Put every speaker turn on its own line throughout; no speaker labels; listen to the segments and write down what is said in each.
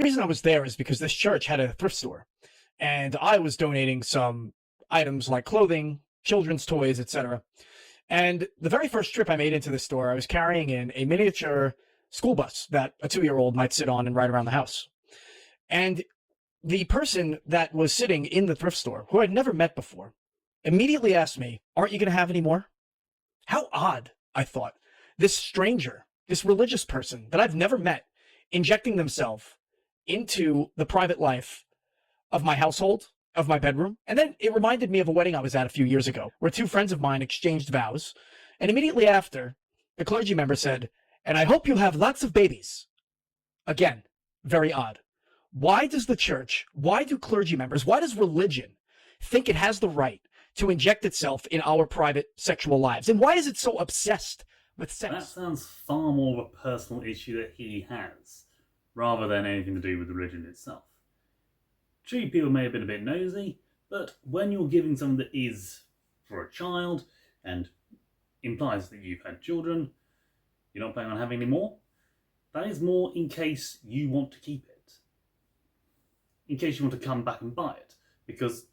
The reason I was there is because this church had a thrift store, and I was donating some items like clothing, children's toys, etc. And the very first trip I made into the store, I was carrying in a miniature school bus that a 2-year-old might sit on and ride around the house. And the person that was sitting in the thrift store, who I'd never met before, immediately asked me, "Aren't you going to have any more?" How odd, I thought. This stranger, this religious person that I've never met, injecting themselves into the private life of my household, of my bedroom. And then it reminded me of a wedding I was at a few years ago, where two friends of mine exchanged vows. And immediately after, the clergy member said, "And I hope you have lots of babies." Again, very odd. Why does the church, why do clergy members, why does religion think it has the right to inject itself in our private sexual lives? And why is it so obsessed with sex?
That sounds far more of a personal issue that he has, rather than anything to do with religion itself. True, people may have been a bit nosy, but when you're giving something that is for a child and implies that you've had children, you're not planning on having any more, that is more in case you want to keep it. In case you want to come back and buy it. Because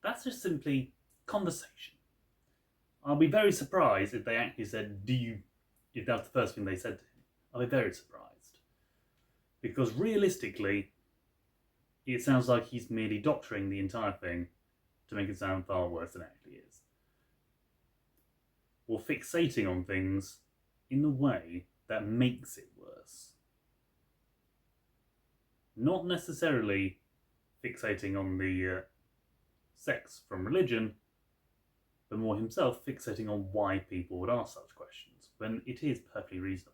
that's just simply conversation. I'll be very surprised if they actually said, if that's the first thing they said to him. I'll be very surprised. Because realistically, it sounds like he's merely doctoring the entire thing to make it sound far worse than it actually is. Or fixating on things in a way that makes it worse. Not necessarily fixating on the sex from religion, but more himself fixating on why people would ask such questions, when it is perfectly reasonable.